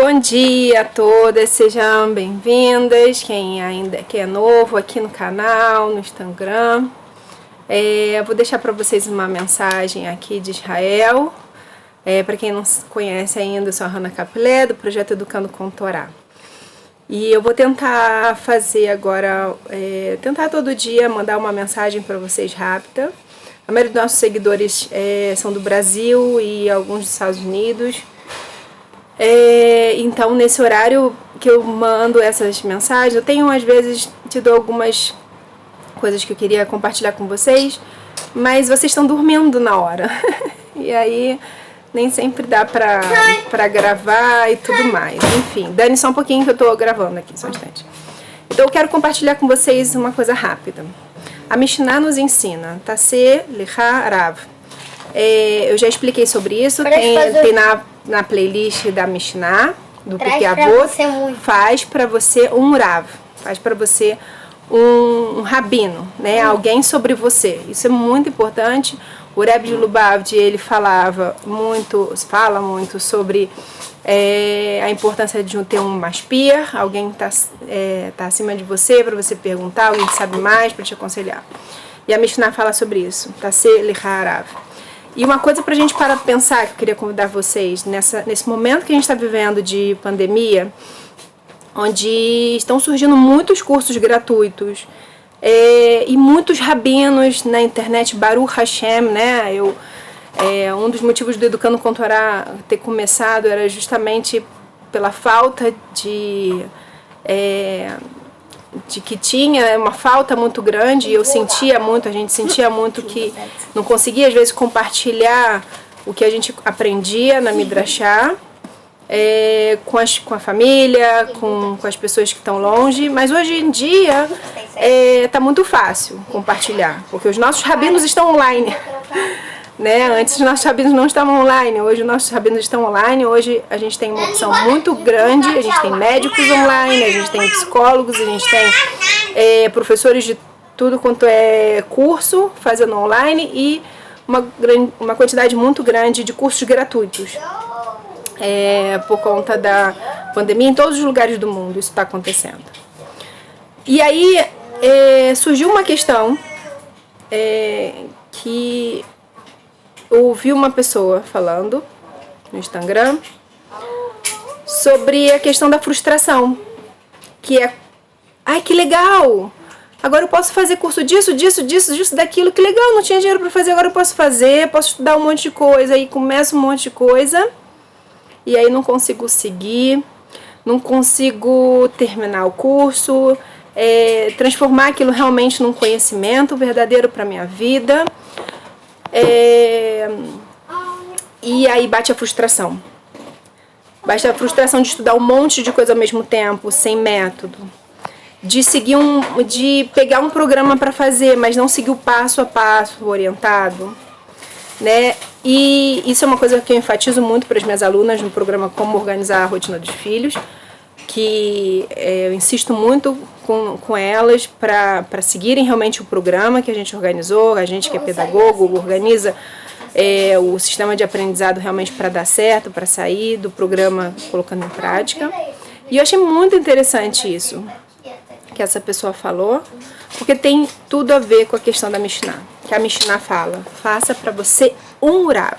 Bom dia a todas, sejam bem-vindas. Quem é novo aqui no canal, no Instagram, eu vou deixar para vocês uma mensagem aqui de Israel. Para quem não conhece ainda, eu sou a Hannah Capilé, do projeto Educando com Torá. E eu vou tentar fazer agora, tentar todo dia mandar uma mensagem para vocês rápida. A maioria dos nossos seguidores são do Brasil e alguns dos Estados Unidos. Então, nesse horário que eu mando essas mensagens, eu tenho às vezes tido algumas coisas que eu queria compartilhar com vocês, mas vocês estão dormindo na hora. E aí nem sempre dá pra gravar e tudo mais. Enfim, dane só um pouquinho que eu tô gravando aqui, só um instante. Então eu quero compartilhar com vocês uma coisa rápida. A Mishnah nos ensina, Taseh Lecha Rav. Eu já expliquei sobre isso, tem na playlist da Mishnah, do Pirkei Avot, faz para você um Rav, faz para você um rabino, né? Alguém sobre você. Isso é muito importante. O Rebbe de Lubavitch, ele fala muito sobre a importância de ter um maspir, alguém que tá acima de você, para você perguntar, alguém que sabe mais para te aconselhar. E a Mishnah fala sobre isso, Taseh Lecha Rav. E uma coisa pra gente parar de pensar, que eu queria convidar vocês, nesse momento que a gente está vivendo de pandemia, onde estão surgindo muitos cursos gratuitos e muitos rabinos na internet, Baruch Hashem, né? Um dos motivos do Educando com Torá ter começado era justamente pela falta de que tinha uma falta muito grande, e a gente sentia muito que não conseguia às vezes compartilhar o que a gente aprendia na Midrashá com a família, com as pessoas que estão longe, mas hoje em dia está muito fácil compartilhar, porque os nossos rabinos estão online. Né? Antes os nossos rabinos não estavam online, hoje os nossos rabinos estão online. Hoje a gente tem uma opção muito grande, a gente tem médicos online, a gente tem psicólogos, a gente tem professores de tudo quanto é curso fazendo online e uma quantidade muito grande de cursos gratuitos. Por conta da pandemia, em todos os lugares do mundo isso está acontecendo. E aí surgiu uma questão que eu ouvi uma pessoa falando no Instagram sobre a questão da frustração, que ai, que legal, agora eu posso fazer curso disso, daquilo, que legal, não tinha dinheiro para fazer, agora eu posso fazer, posso estudar um monte de coisa, aí começo um monte de coisa, e aí não consigo seguir, não consigo terminar o curso, transformar aquilo realmente num conhecimento verdadeiro para minha vida. E aí bate a frustração. Bate a frustração de estudar um monte de coisa ao mesmo tempo, sem método. De pegar um programa para fazer, mas não seguir o passo a passo orientado, né? E isso é uma coisa que eu enfatizo muito para as minhas alunas no programa Como Organizar a Rotina dos Filhos, que eu insisto muito com elas para seguirem realmente o programa que a gente organizou, a gente que é pedagogo organiza o sistema de aprendizado realmente para dar certo, para sair do programa colocando em prática. E eu achei muito interessante isso que essa pessoa falou, porque tem tudo a ver com a questão da Mishnah, que a Mishnah fala, faça para você um Rav.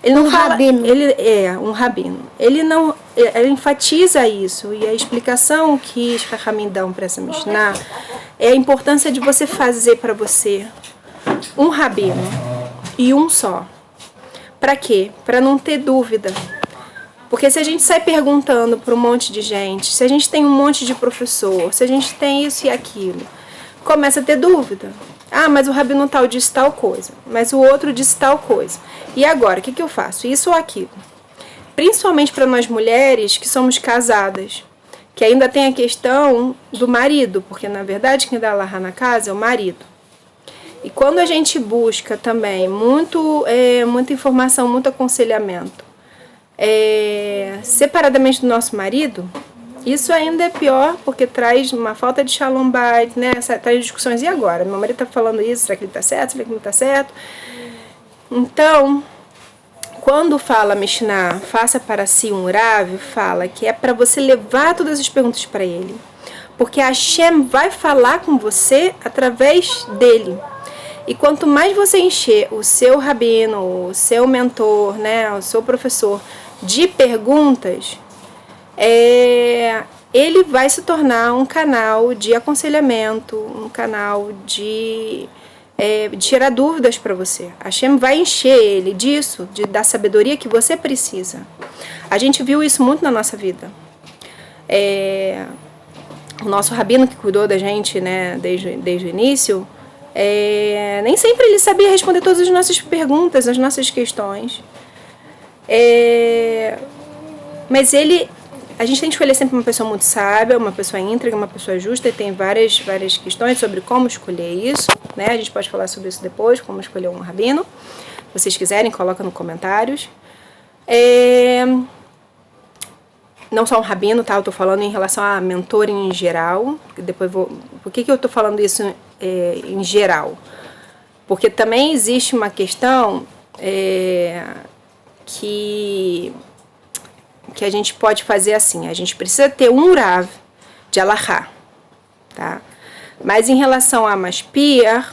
Ele não fala, rabino. Ele é um rabino. Ele enfatiza isso, e a explicação que os Chachamim dão para essa Mishnah é a importância de você fazer para você um rabino e um só. Para quê? Para não ter dúvida. Porque se a gente sai perguntando para um monte de gente, se a gente tem um monte de professor, se a gente tem isso e aquilo, começa a ter dúvida. Ah, mas o rabino tal disse tal coisa, mas o outro disse tal coisa. E agora, o que eu faço? Isso ou aquilo? Principalmente para nós mulheres que somos casadas, que ainda tem a questão do marido, porque na verdade quem dá alahá na casa é o marido. E quando a gente busca também muita informação, muito aconselhamento, separadamente do nosso marido, isso ainda é pior, porque traz uma falta de shalom bait, né? Traz discussões. E agora? Meu marido está falando isso, será que ele está certo? Será que ele não está certo? Então, quando fala Mishnah, faça para si um Rav, fala que é para você levar todas as perguntas para ele. Porque Hashem vai falar com você através dele. E quanto mais você encher o seu rabino, o seu mentor, né, o seu professor de perguntas, ele vai se tornar um canal de aconselhamento, um canal de tirar dúvidas para você. Hashem vai encher ele disso, da sabedoria que você precisa. A gente viu isso muito na nossa vida. O nosso rabino que cuidou da gente, né, desde o início, nem sempre ele sabia responder todas as nossas perguntas, as nossas questões. Mas a gente tem que escolher sempre uma pessoa muito sábia, uma pessoa íntegra, uma pessoa justa, e tem várias questões sobre como escolher isso, né? A gente pode falar sobre isso depois, como escolher um rabino. Se vocês quiserem, coloca nos comentários. Não só um rabino, tá? Eu tô falando em relação a mentor em geral. Depois por que eu tô falando isso em geral? Porque também existe uma questão que a gente pode fazer assim. A gente precisa ter um Rav de Alahá, tá? Mas em relação a Maspir,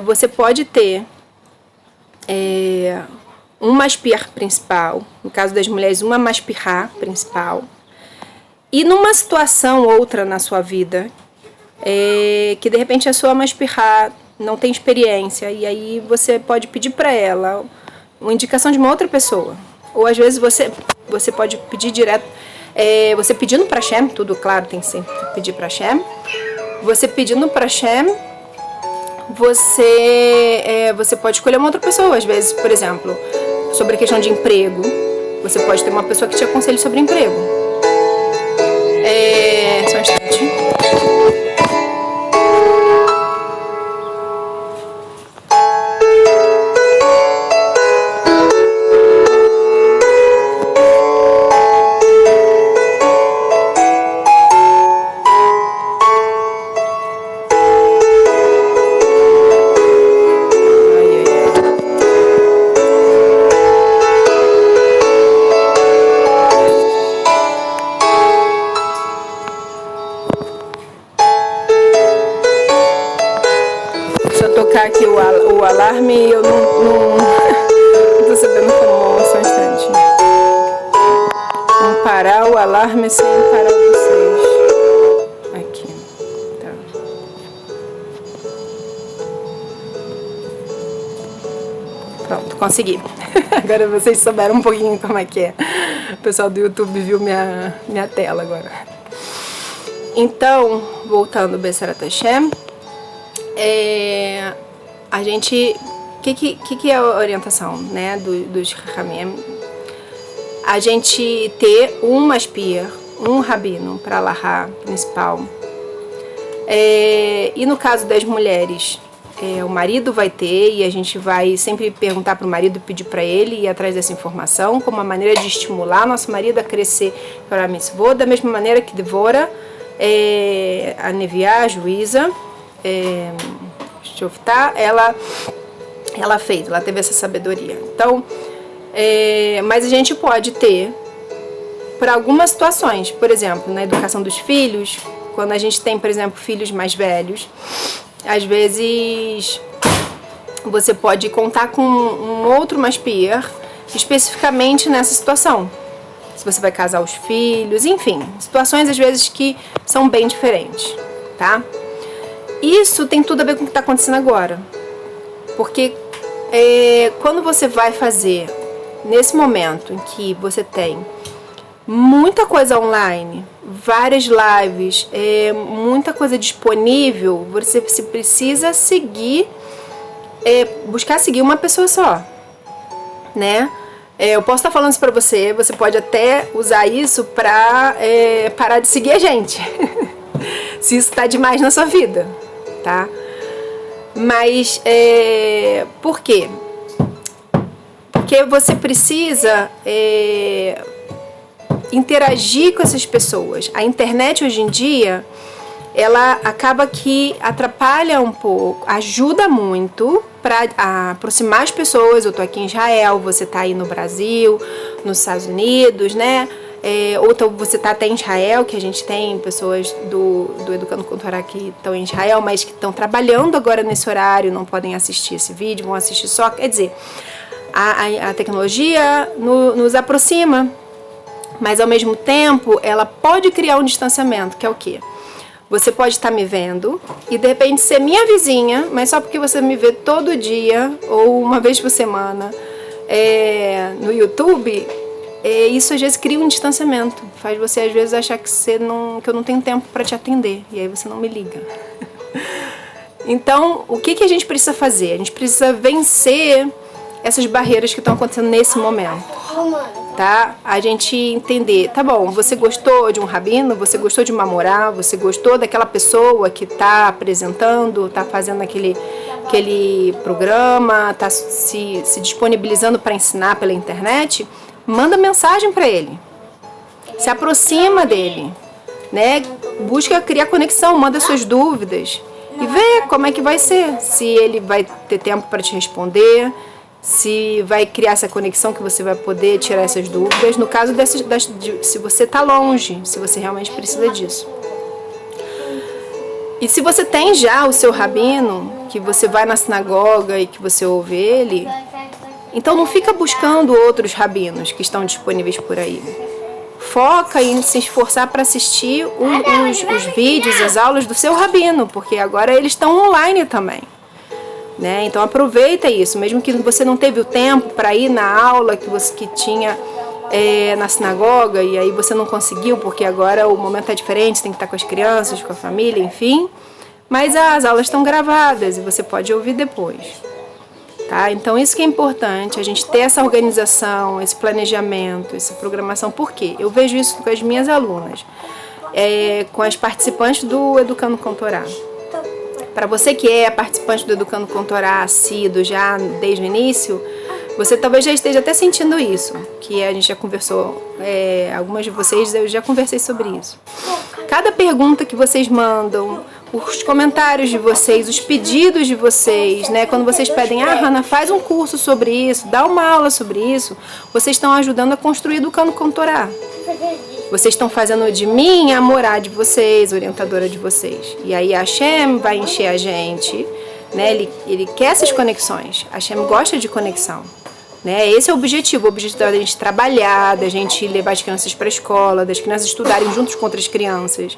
você pode ter um Maspir principal, no caso das mulheres, uma Maspirá principal, e numa situação outra na sua vida, que de repente a sua Maspirá não tem experiência, e aí você pode pedir para ela uma indicação de uma outra pessoa. Ou às vezes você pode pedir direto, você pedindo para Hashem, tudo claro, tem que sempre pedir para Hashem. Você pedindo para Hashem, você pode escolher uma outra pessoa. Às vezes, por exemplo, sobre a questão de emprego, você pode ter uma pessoa que te aconselhe sobre emprego. Só um instante. Aqui o alarme e eu não tô sabendo como, só um instante. Vamos parar o alarme sem parar vocês. Aqui, tá. Pronto, consegui. Agora vocês souberam um pouquinho como é que é. O pessoal do YouTube viu minha tela agora. Então, voltando ao Be'ezerat Hashem, a gente, que é a orientação, né, dos Chachamim? A gente ter um Maspir, um rabino para Alahá principal. E no caso das mulheres, o marido vai ter, e a gente vai sempre perguntar para o marido e pedir para ele ir atrás dessa informação, como uma maneira de estimular nosso marido a crescer para a mitzvot, da mesma maneira que Devora, a Neviá, a juíza, ela teve essa sabedoria. Então, mas a gente pode ter, para algumas situações, por exemplo, na educação dos filhos, quando a gente tem, por exemplo, filhos mais velhos, às vezes você pode contar com um outro Maspir especificamente nessa situação. Se você vai casar os filhos, enfim, situações às vezes que são bem diferentes, tá? Isso tem tudo a ver com o que está acontecendo agora. Porque quando você vai fazer, nesse momento em que você tem muita coisa online, várias lives, muita coisa disponível, você precisa seguir, buscar seguir uma pessoa só, né? Eu posso estar falando isso pra você, você pode até usar isso pra parar de seguir a gente, se isso tá demais na sua vida, tá? Mas, por quê? Porque você precisa interagir com essas pessoas. A internet hoje em dia, ela acaba que atrapalha um pouco, ajuda muito, para aproximar as pessoas. Eu tô aqui em Israel, você tá aí no Brasil, nos Estados Unidos, né? Ou você tá até em Israel, que a gente tem pessoas do Educando com Torá que estão em Israel, mas que estão trabalhando agora nesse horário, não podem assistir esse vídeo, vão assistir só. Quer dizer, a tecnologia nos aproxima, mas ao mesmo tempo ela pode criar um distanciamento, que é o quê? Você pode estar me vendo e de repente ser minha vizinha, mas só porque você me vê todo dia ou uma vez por semana no YouTube, isso às vezes cria um distanciamento. Faz você às vezes achar que eu não tenho tempo para te atender e aí você não me liga. Então, o que a gente precisa fazer? A gente precisa vencer essas barreiras que estão acontecendo nesse momento, tá? A gente entender, tá bom, você gostou de um rabino, você gostou de uma morá, você gostou daquela pessoa que está apresentando, está fazendo aquele programa, está se disponibilizando para ensinar pela internet, manda mensagem para ele, se aproxima dele, né? Busca criar conexão, manda suas dúvidas e vê como é que vai ser, se ele vai ter tempo para te responder, se vai criar essa conexão que você vai poder tirar essas dúvidas, no caso se você está longe, se você realmente precisa disso. E se você tem já o seu rabino, que você vai na sinagoga e que você ouve ele, então não fica buscando outros rabinos que estão disponíveis por aí. Foca em se esforçar para assistir os vídeos, as aulas do seu rabino, porque agora eles estão online também. Né? Então aproveita isso, mesmo que você não teve o tempo para ir na aula que tinha na sinagoga e aí você não conseguiu porque agora o momento é diferente, você tem que estar com as crianças, com a família, enfim, mas as aulas estão gravadas e você pode ouvir depois, tá? Então isso que é importante, a gente ter essa organização, esse planejamento, essa programação. Por quê? Eu vejo isso com as minhas alunas, com as participantes do Educando com Torá. Para você que é participante do Educando com Torá, assíduo já desde o início, você talvez já esteja até sentindo isso, que a gente já conversou, algumas de vocês eu já conversei sobre isso. Cada pergunta que vocês mandam, os comentários de vocês, os pedidos de vocês, né? Quando vocês pedem, Hannah, faz um curso sobre isso, dá uma aula sobre isso, vocês estão ajudando a construir Educando com Torá. Vocês estão fazendo de mim a morá de vocês, orientadora de vocês. E aí a Hashem vai encher a gente, né? Ele quer essas conexões. A Hashem gosta de conexão, né? Esse é o objetivo da gente trabalhar, da gente levar as crianças para a escola, das crianças estudarem juntos com outras crianças.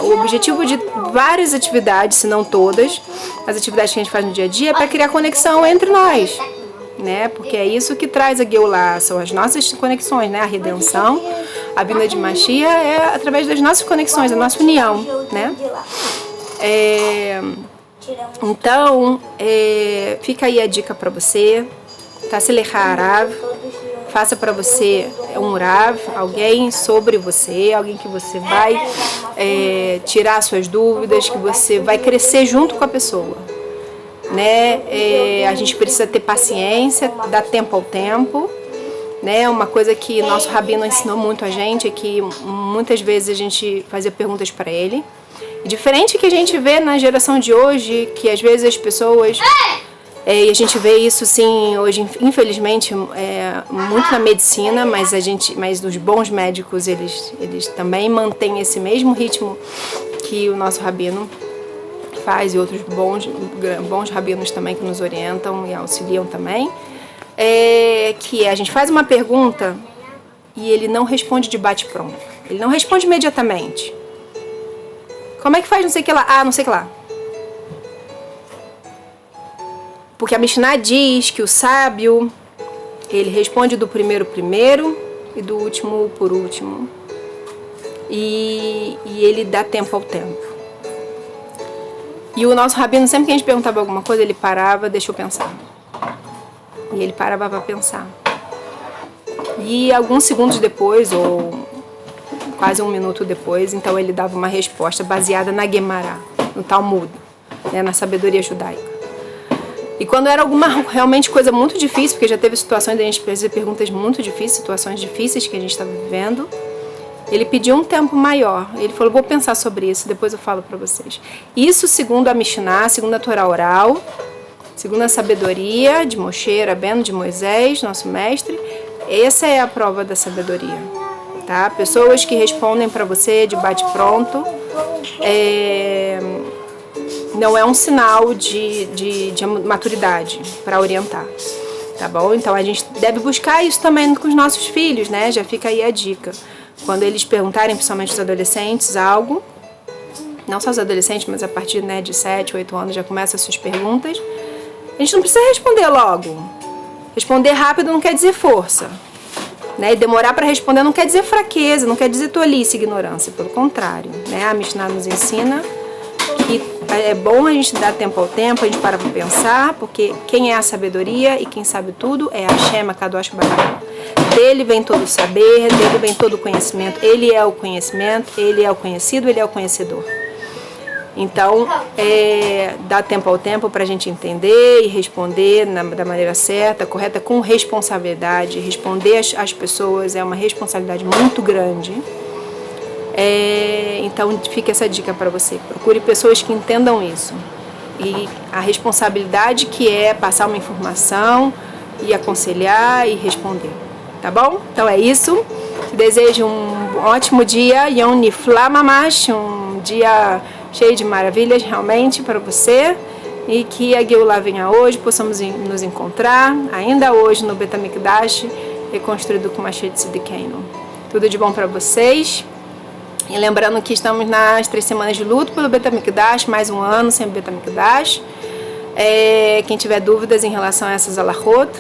O objetivo de várias atividades, se não todas, as atividades que a gente faz no dia a dia, é para criar conexão entre nós. Né? Porque é isso que traz a Geulah, são as nossas conexões, né? A redenção, a vinda de Mashiach é através das nossas conexões, da nossa união, né? Então, fica aí a dica para você, Tasselech Harav, faça para você um Rav, alguém sobre você, alguém que você vai tirar suas dúvidas, que você vai crescer junto com a pessoa. Né? A gente precisa ter paciência, dar tempo ao tempo, né? Uma coisa que nosso rabino ensinou muito a gente é que muitas vezes a gente fazia perguntas para ele, e diferente que a gente vê na geração de hoje, que às vezes as pessoas e a gente vê isso sim hoje, infelizmente, muito na medicina, mas os bons médicos eles também mantêm esse mesmo ritmo que o nosso rabino faz, e outros bons rabinos também que nos orientam e auxiliam também, que a gente faz uma pergunta e ele não responde de bate-pronto. Ele não responde imediatamente. Como é que faz não sei o que lá? Não sei o que lá. Porque a Mishnah diz que o sábio, ele responde do primeiro e do último por último. E ele dá tempo ao tempo. E o nosso rabino, sempre que a gente perguntava alguma coisa, ele parava, deixa eu pensar. E ele parava para pensar. E alguns segundos depois, ou quase um minuto depois, então ele dava uma resposta baseada na Gemara, no Talmud, né, na sabedoria judaica. E quando era alguma realmente coisa muito difícil, porque já teve situações de a gente fazer perguntas muito difíceis, situações difíceis que a gente estava vivendo, ele pediu um tempo maior. Ele falou, vou pensar sobre isso, depois eu falo para vocês. Isso segundo a Mishnah, segundo a Torá oral, Segundo a sabedoria de Moshe Rabbeinu, de Moisés, nosso mestre, essa é a prova da sabedoria, tá? Pessoas que respondem para você de bate-pronto não é um sinal de maturidade para orientar, tá bom? Então a gente deve buscar isso também com os nossos filhos, né? Já fica aí a dica. Quando eles perguntarem, principalmente os adolescentes, algo, não só os adolescentes, mas a partir, né, de 7, 8 anos já começam as suas perguntas, a gente não precisa responder logo. Responder rápido não quer dizer força, né? E demorar para responder não quer dizer fraqueza, não quer dizer tolice, ignorância, pelo contrário, né? A Mishnah nos ensina que é bom a gente dar tempo ao tempo, a gente para pensar, porque quem é a sabedoria e quem sabe tudo é Hashem Kadosh Baruch. Dele vem todo o saber, dele vem todo o conhecimento. Ele é o conhecimento, ele é o conhecido, ele é o conhecedor. Então, dá tempo ao tempo para a gente entender e responder da maneira certa, correta, com responsabilidade. Responder às pessoas é uma responsabilidade muito grande. Então, fica essa dica para você. Procure pessoas que entendam isso. E a responsabilidade que é passar uma informação e aconselhar e responder. Tá bom? Então é isso. Te desejo um ótimo dia. Yom Nifla Mamash, um dia cheio de maravilhas realmente para você, e que a Geulah venha hoje, possamos nos encontrar ainda hoje no Bet HaMikdash, reconstruído com Mashiach Tzidkenu. Tudo de bom para vocês, e lembrando que estamos nas 3 semanas de luto pelo Bet HaMikdash, mais um ano sem o Bet HaMikdash. Quem tiver dúvidas em relação a essas alahot,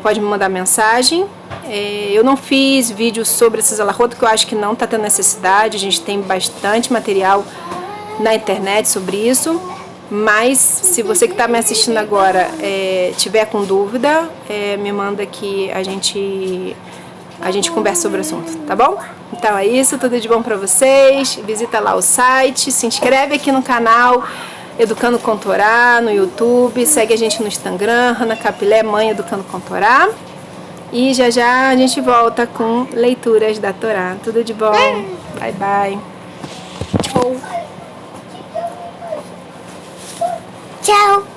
pode me mandar mensagem. Eu não fiz vídeo sobre esses alahot, porque eu acho que não está tendo necessidade. A gente tem bastante material na internet sobre isso, mas se você que está me assistindo agora tiver com dúvida, me manda que a gente conversa sobre o assunto, tá bom? Então é isso, tudo de bom para vocês. Visita lá o site, se inscreve aqui no canal Educando com Torá no YouTube, segue a gente no Instagram, Hana Capilé, Mãe Educando com Torá. E já já a gente volta com leituras da Torá. Tudo de bom. Bye, bye. Tchau. Tchau.